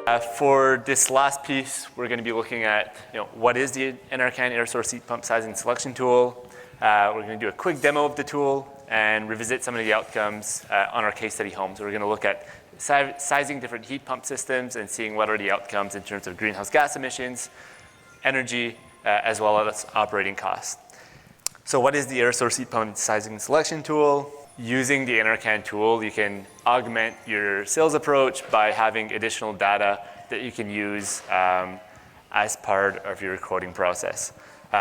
For this last piece, we're going to be looking at what is the NRCan air source heat pump sizing selection tool. We're going to do a quick demo of the tool and revisit some of the outcomes on our case study home. So we're going to look at sizing different heat pump systems and seeing what are the outcomes in terms of greenhouse gas emissions, energy, as well as operating costs. So what is the air source heat pump sizing selection tool? Using the NRCan tool, you can augment your sales approach by having additional data that you can use as part of your quoting process.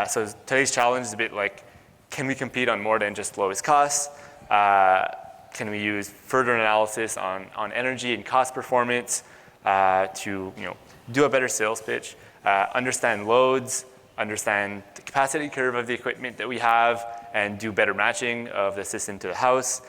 So today's challenge is a bit like, can we compete on more than just lowest costs? Can we use further analysis on energy and cost performance to do a better sales pitch, understand loads, understand the capacity curve of the equipment that we have, and do better matching of the system to the house,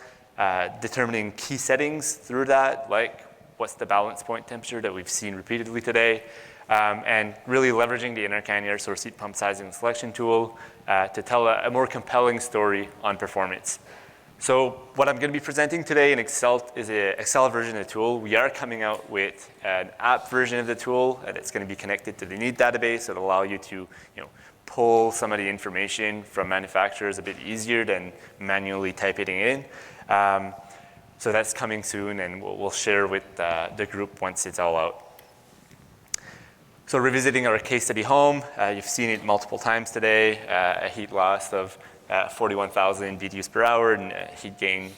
determining key settings through that, like what's the balance point temperature that we've seen repeatedly today, and really leveraging the NRCan air source heat pump sizing selection tool to tell a more compelling story on performance. So what I'm going to be presenting today in Excel is an Excel version of the tool. We are coming out with an app version of the tool that's going to be connected to the NEED database. It'll allow you to pull some of the information from manufacturers a bit easier than manually typing it in. So that's coming soon, and we'll share with the group once it's all out. So revisiting our case study home, you've seen it multiple times today, a heat loss of 41,000 BTUs per hour and a heat gain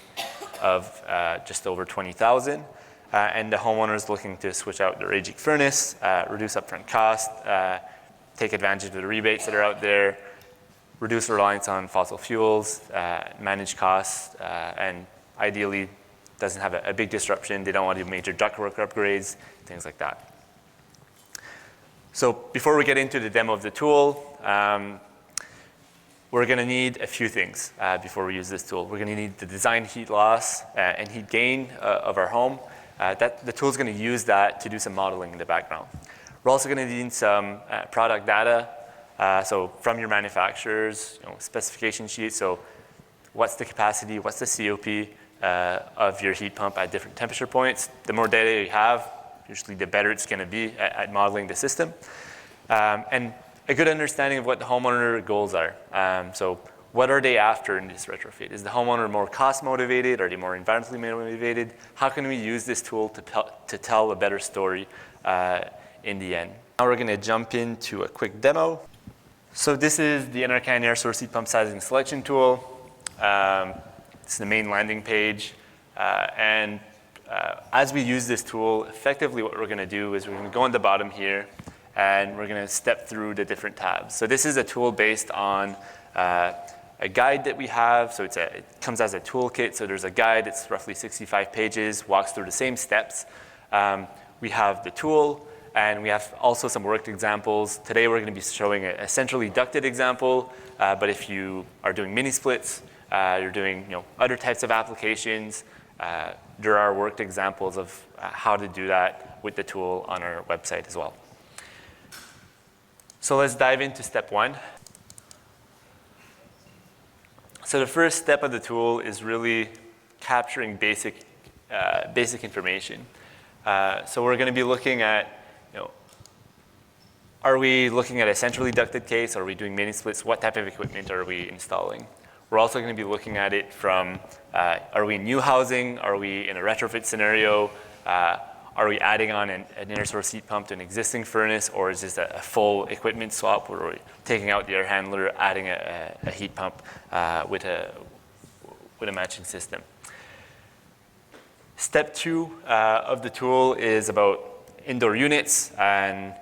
of just over 20,000. And the homeowner is looking to switch out their AGIC furnace, reduce upfront cost, take advantage of the rebates that are out there, reduce reliance on fossil fuels, manage costs, and ideally doesn't have a big disruption. They don't want to do major ductwork upgrades, things like that. So before we get into the demo of the tool, we're going to need a few things before we use this tool. We're going to need the design heat loss and heat gain of our home. The tool is going to use that to do some modeling in the background. We're also going to need some product data, so from your manufacturers, specification sheets. So what's the capacity, what's the COP of your heat pump at different temperature points? The more data you have, usually the better it's going to be at modeling the system. And a good understanding of what the homeowner goals are. So what are they after in this retrofit? Is the homeowner more cost motivated? Are they more environmentally motivated? How can we use this tool to tell a better story in the end? Now we're going to jump into a quick demo. So this is the NRCan air source heat pump sizing selection tool. It's the main landing page. As we use this tool, effectively what we're going to do is we're going to go on the bottom here, and we're going to step through the different tabs. So this is a tool based on a guide that we have. So it comes as a toolkit. So there's a guide. It's roughly 65 pages, walks through the same steps. We have the tool, and we have also some worked examples. Today we're going to be showing a centrally ducted example, but if you are doing mini splits, you're doing other types of applications, there are worked examples of how to do that with the tool on our website as well. So let's dive into step one. So the first step of the tool is really capturing basic information. So we're going to be looking at, are we looking at a centrally ducted case? Are we doing mini splits? What type of equipment are we installing? We're also going to be looking at it from, are we in new housing? Are we in a retrofit scenario? Are we adding on an air source heat pump to an existing furnace, or is this a full equipment swap where we're taking out the air handler, adding a heat pump with a matching system? Step two of the tool is about indoor units and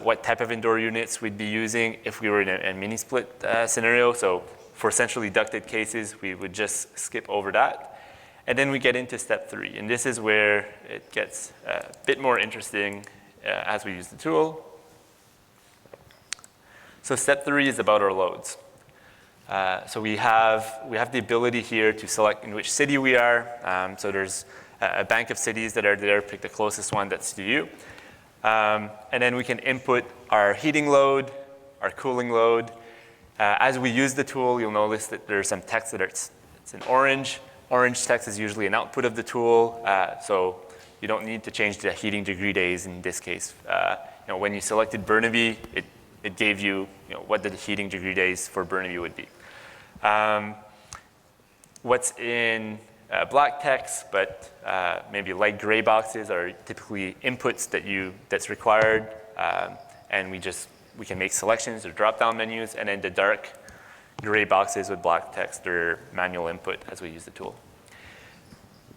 what type of indoor units we'd be using if we were in a mini split scenario. So for centrally ducted cases, we would just skip over that. And then we get into step three, and this is where it gets a bit more interesting as we use the tool. So step three is about our loads. So we have the ability here to select in which city we are. So there's a bank of cities that are there. Pick the closest one that's to you. And then we can input our heating load, our cooling load. As we use the tool, you'll notice that there's some text that it's in orange. Orange text is usually an output of the tool, so you don't need to change the heating degree days in this case. When you selected Burnaby, it gave you, what the heating degree days for Burnaby would be. What's in black text, but maybe light gray boxes are typically inputs that's required, and we can make selections or drop-down menus, and then the dark gray boxes with black text are manual input as we use the tool.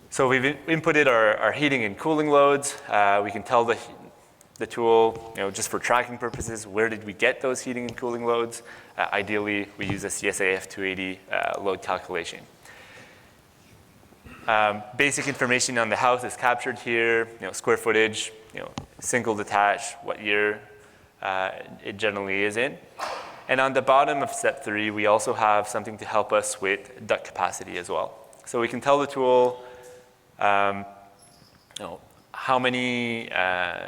So we've inputted our heating and cooling loads. We can tell the tool, just for tracking purposes, where did we get those heating and cooling loads? Ideally, we use a CSAF 280 load calculation. Basic information on the house is captured here, square footage, single detached, what year it generally is in. And on the bottom of step 3, we also have something to help us with duct capacity as well. So we can tell the tool how many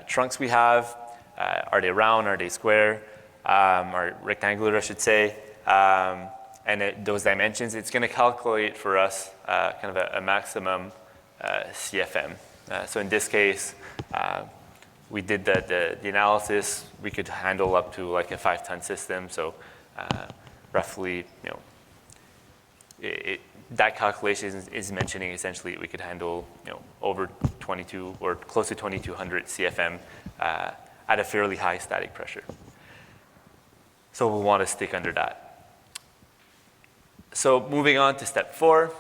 trunks we have, are they round, are they square, or rectangular, I should say, and those dimensions. It's going to calculate for us kind of a maximum CFM. So in this case, we did the analysis. We could handle up to like a 5-ton system. So roughly, that calculation is mentioning essentially we could handle over 22 or close to 2200 CFM at a fairly high static pressure. So we'll want to stick under that. So moving on to step 4.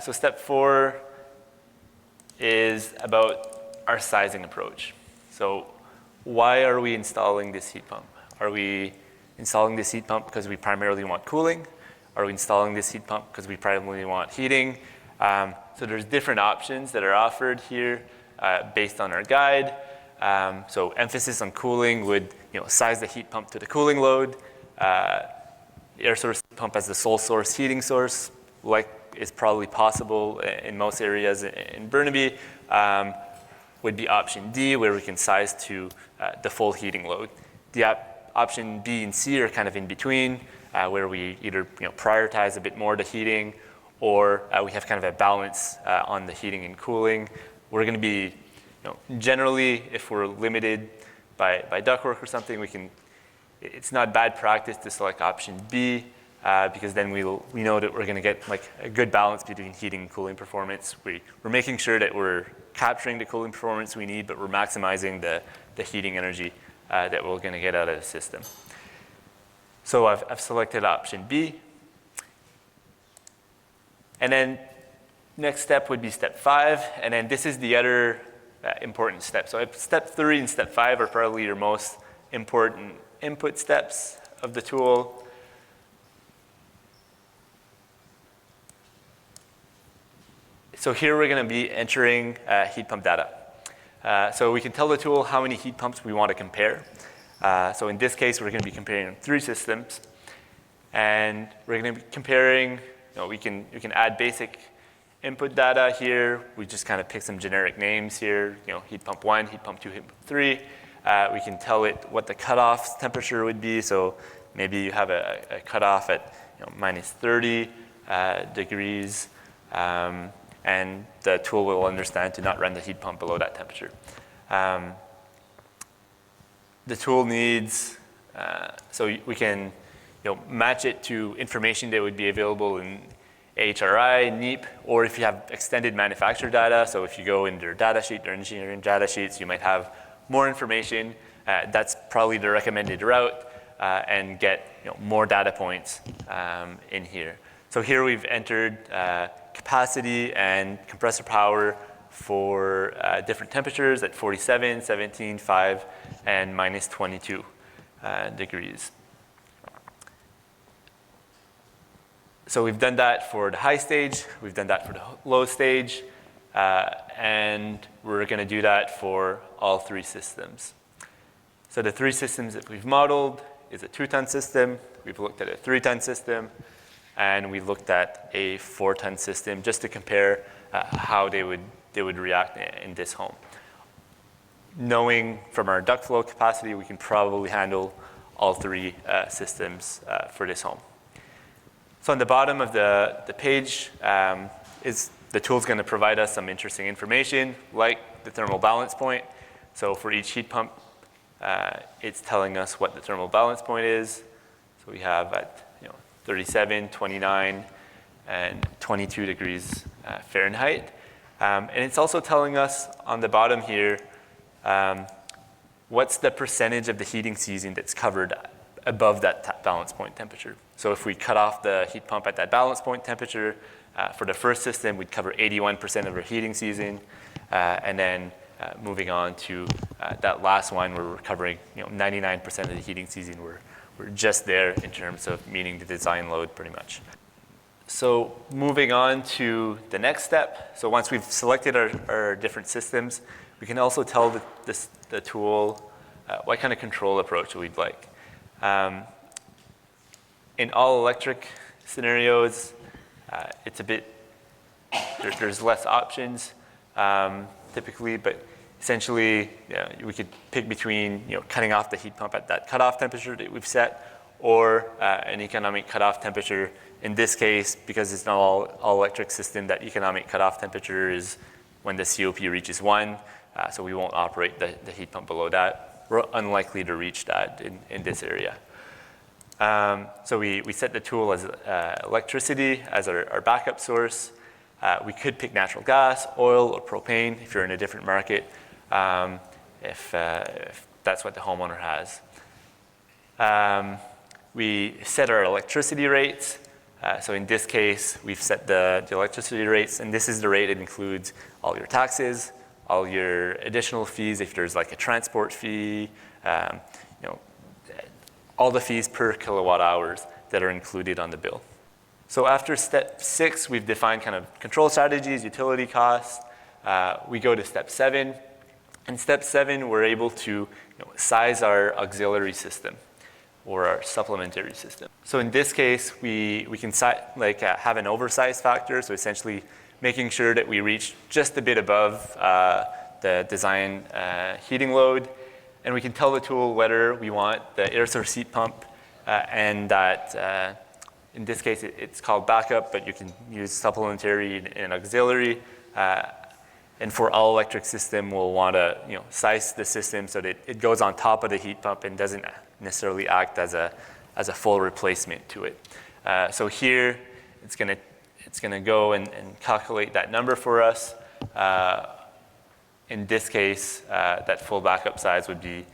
So step 4 is about our sizing approach. So why are we installing this heat pump? Are we installing this heat pump because we primarily want cooling? Are we installing this heat pump because we primarily want heating? So there's different options that are offered here based on our guide. So emphasis on cooling would size the heat pump to the cooling load. Air source heat pump as the sole source heating source, like is probably possible in most areas in Burnaby, would be option D, where we can size to the full heating load. The option B and C are kind of in between, where we either prioritize a bit more the heating, or we have kind of a balance on the heating and cooling. We're going to be, generally, if we're limited by ductwork or something, it's not bad practice to select option B, because then we know that we're going to get like a good balance between heating and cooling performance. We're making sure that we're capturing the cooling performance we need, but we're maximizing the heating energy that we're going to get out of the system. So I've selected option B. And then next step would be step 5, and then this is the other important step. So step 3 and step 5 are probably your most important input steps of the tool. So here we're going to be entering heat pump data. So we can tell the tool how many heat pumps we want to compare. So in this case, we're going to be comparing 3 systems. And we're going to be comparing, we can add basic input data here. We just kind of pick some generic names here, heat pump 1, heat pump 2, heat pump 3. We can tell it what the cutoff temperature would be. So maybe you have a cutoff at minus 30 degrees. And the tool will understand to not run the heat pump below that temperature. The tool needs, so we can match it to information that would be available in HRI, NEEP, or if you have extended manufacturer data. So if you go in their data sheet, their engineering data sheets, you might have more information. That's probably the recommended route, and get more data points in here. So here we've entered capacity and compressor power for different temperatures at 47, 17, 5, and minus 22 degrees. So we've done that for the high stage, we've done that for the low stage, and we're going to do that for all 3 systems. So the 3 systems that we've modeled is a 2-ton system, we've looked at a 3-ton system, and we looked at a 4-ton system just to compare how they would react in this home. Knowing from our duct flow capacity, we can probably handle all 3 systems for this home. So on the bottom of the page is the tool's going to provide us some interesting information, like the thermal balance point. So for each heat pump, it's telling us what the thermal balance point is. So we have at 37, 29, and 22 degrees Fahrenheit. And it's also telling us on the bottom here, what's the percentage of the heating season that's covered above that balance point temperature. So if we cut off the heat pump at that balance point temperature, for the first system, we'd cover 81% of our heating season. And then moving on to that last one, where we're covering 99% of the heating season, we're just there in terms of meeting the design load pretty much. So moving on to the next step. So once we've selected our different systems, we can also tell the tool what kind of control approach we'd like. In all electric scenarios, it's a bit, there's less options typically, but essentially we could pick between cutting off the heat pump at that cutoff temperature that we've set, or an economic cutoff temperature. In this case, because it's an all electric system, that economic cutoff temperature is when the COP reaches 1, so we won't operate the heat pump below that. We're unlikely to reach that in this area. So we set the tool as electricity as our backup source. We could pick natural gas, oil, or propane if you're in a different market, if that's what the homeowner has. We set our electricity rates. So in this case, we've set the electricity rates, and this is the rate that includes all your taxes, all your additional fees, if there's like a transport fee, all the fees per kilowatt hours that are included on the bill. So after step 6, we've defined kind of control strategies, utility costs. We go to step 7. In step 7, we're able to size our auxiliary system or our supplementary system. So in this case, we can have an oversize factor, so essentially making sure that we reach just a bit above the design heating load. And we can tell the tool whether we want the air source heat pump and that, in this case, it's called backup, but you can use supplementary and auxiliary. And for all electric system, we'll want to size the system so that it goes on top of the heat pump and doesn't necessarily act as a full replacement to it. So here, it's gonna go and calculate that number for us. In this case, that full backup size would be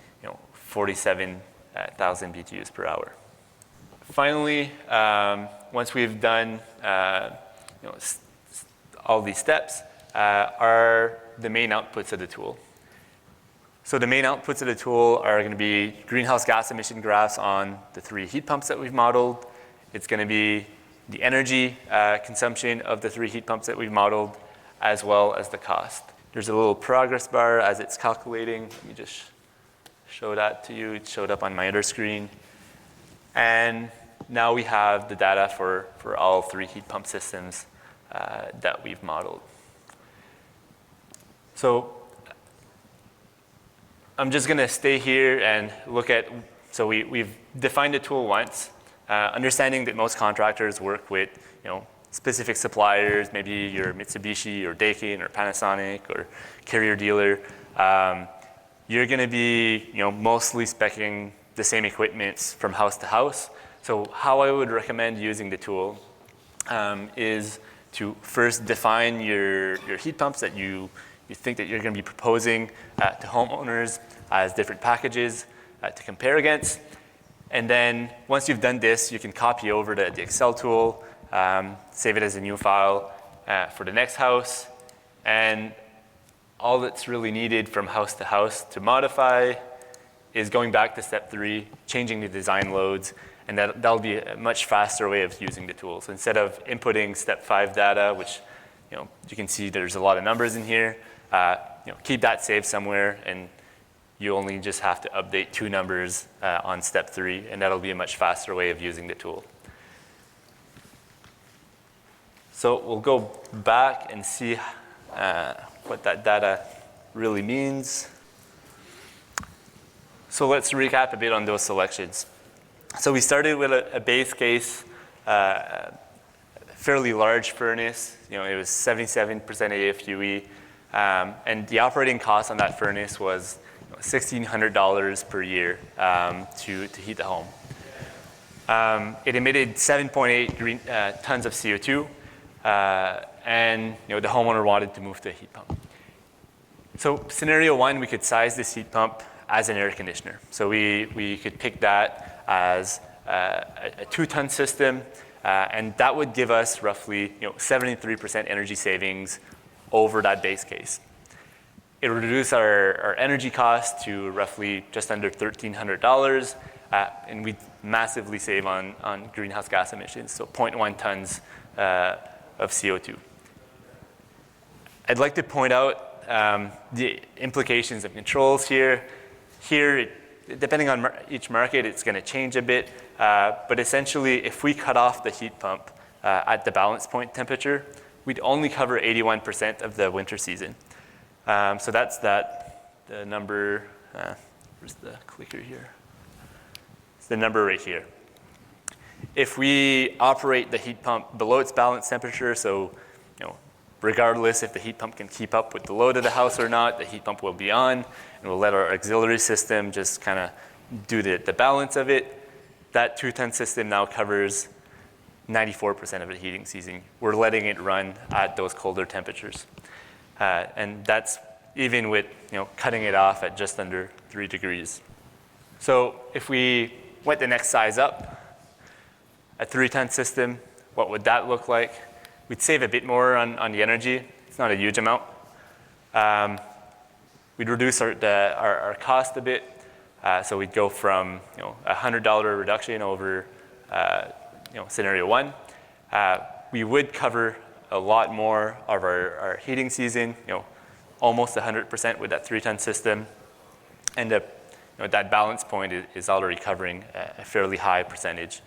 47,000 BTUs per hour. Finally, once we've done all these steps, are the main outputs of the tool. So the main outputs of the tool are going to be greenhouse gas emission graphs on the 3 heat pumps that we've modeled. It's going to be the energy consumption of the 3 heat pumps that we've modeled, as well as the cost. There's a little progress bar as it's calculating. Let me just show that to you. It showed up on my other screen. And now we have the data for all 3 heat pump systems that we've modeled. So I'm just going to stay here and look at, so we've defined the tool once, understanding that most contractors work with specific suppliers, maybe your Mitsubishi or Daikin or Panasonic or Carrier dealer. You're going to be mostly speccing the same equipment from house to house. So how I would recommend using the tool is to first define your heat pumps that you think that you're going to be proposing to homeowners as different packages to compare against. And then once you've done this, you can copy over the Excel tool, save it as a new file for the next house. And all that's really needed from house to modify is going back to step 3, changing the design loads, and that'll be a much faster way of using the tool. So instead of inputting step 5 data, which you can see there's a lot of numbers in here, keep that saved somewhere, and you only just have to update 2 numbers on step 3, and that'll be a much faster way of using the tool. So we'll go back and see what that data really means. So let's recap a bit on those selections. So we started with a base case fairly large furnace. It was 77% AFUE, and the operating cost on that furnace was $1,600 per year to heat the home. It emitted 7.8 tons of CO2, and the homeowner wanted to move to a heat pump. So scenario one, we could size this heat pump as an air conditioner. So we could pick that as a 2-ton system, and that would give us roughly 73% energy savings over that base case. It would reduce our energy cost to roughly just under $1,300, and we'd massively save on greenhouse gas emissions, so 0.1 tons of CO2. I'd like to point out the implications of controls here. Here, depending on each market, it's going to change a bit, but essentially, if we cut off the heat pump at the balance point temperature, we'd only cover 81% of the winter season. So that's the number, where's the clicker here? It's the number right here. If we operate the heat pump below its balance temperature, so regardless if the heat pump can keep up with the load of the house or not, the heat pump will be on, and we'll let our auxiliary system just kind of do the balance of it. That 2-ton system now covers 94% of the heating season. We're letting it run at those colder temperatures. And that's even with cutting it off at just under 3 degrees. So if we went the next size up, a 3-ton system, what would that look like? We'd save a bit more on the energy. It's not a huge amount. We'd reduce our cost a bit. So we'd go from $100 reduction over scenario one. We would cover a lot more of our heating season, almost 100% with that 3-ton system. And that balance point is already covering a fairly high percentage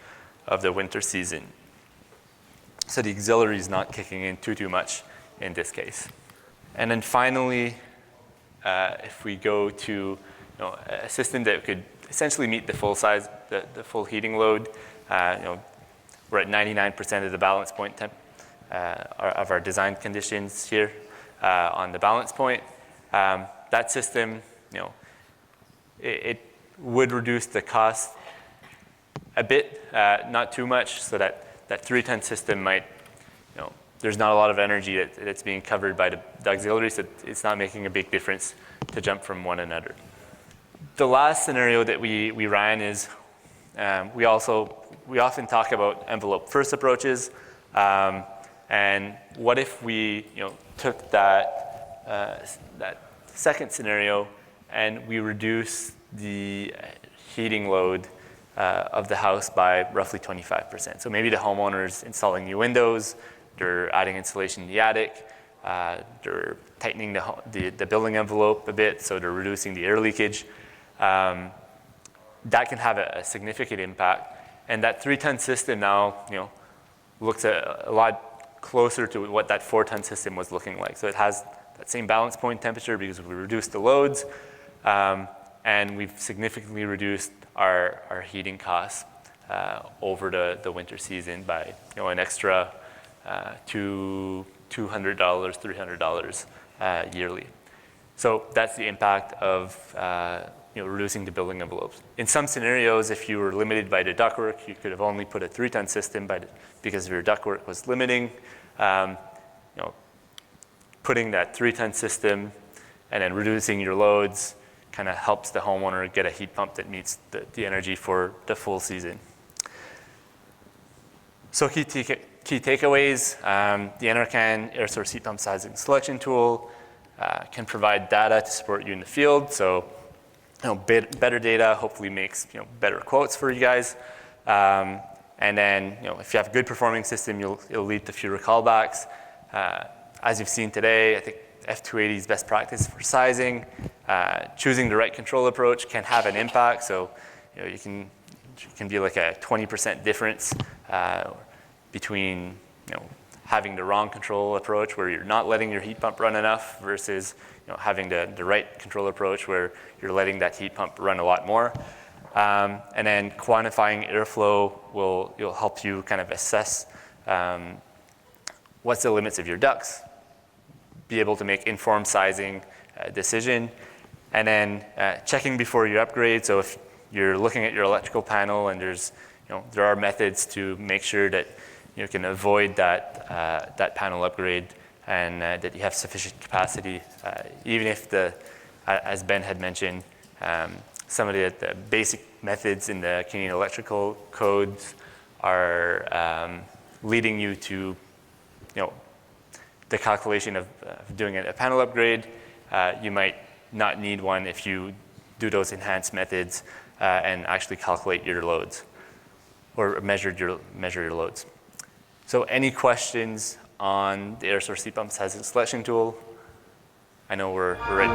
of the winter season. So the auxiliary is not kicking in too much in this case. And then finally, if we go to a system that could essentially meet the full size, the full heating load, we're at 99% of the balance point of our design conditions here on the balance point. That system, it would reduce the cost a bit, not too much, so that 3-ton system might, there's not a lot of energy that's being covered by the auxiliary, so it's not making a big difference to jump from one another. The last scenario that we ran is, we often talk about envelope first approaches, and what if we took that second scenario and we reduce the heating load of the house by roughly 25%. So maybe the homeowner's installing new windows, they're adding insulation in the attic, they're tightening the building envelope a bit, so they're reducing the air leakage. That can have a significant impact. And that 3-ton system now, looks a lot closer to what that 4-ton system was looking like. So it has that same balance point temperature because we reduced the loads, and we've significantly reduced our heating costs over the winter season by an extra $200, $300 yearly. So that's the impact of reducing the building envelopes. In some scenarios, if you were limited by the ductwork, you could have only put a 3-ton system because your ductwork was limiting. Putting that 3-ton system and then reducing your loads kind of helps the homeowner get a heat pump that meets the energy for the full season. So key takeaways, the NRCan air source heat pump sizing selection tool can provide data to support you in the field. So better data hopefully makes better quotes for you guys. And then if you have a good performing system, it'll lead to fewer callbacks. As you've seen today, I think F280 is best practice for sizing. Choosing the right control approach can have an impact. So it can be like a 20% difference between having the wrong control approach where you're not letting your heat pump run enough versus having the right control approach where you're letting that heat pump run a lot more. And then quantifying airflow will help you kind of assess what's the limits of your ducts, be able to make informed sizing decision, and then checking before you upgrade. So if you're looking at your electrical panel and there are methods to make sure that you can avoid that panel upgrade and that you have sufficient capacity, even if as Ben had mentioned, some of the basic methods in the Canadian electrical codes are leading you to, the calculation of doing a panel upgrade. You might not need one if you do those enhanced methods and actually calculate your loads or measure your loads. So any questions on the air source heat pump size selection tool? I know we're ready.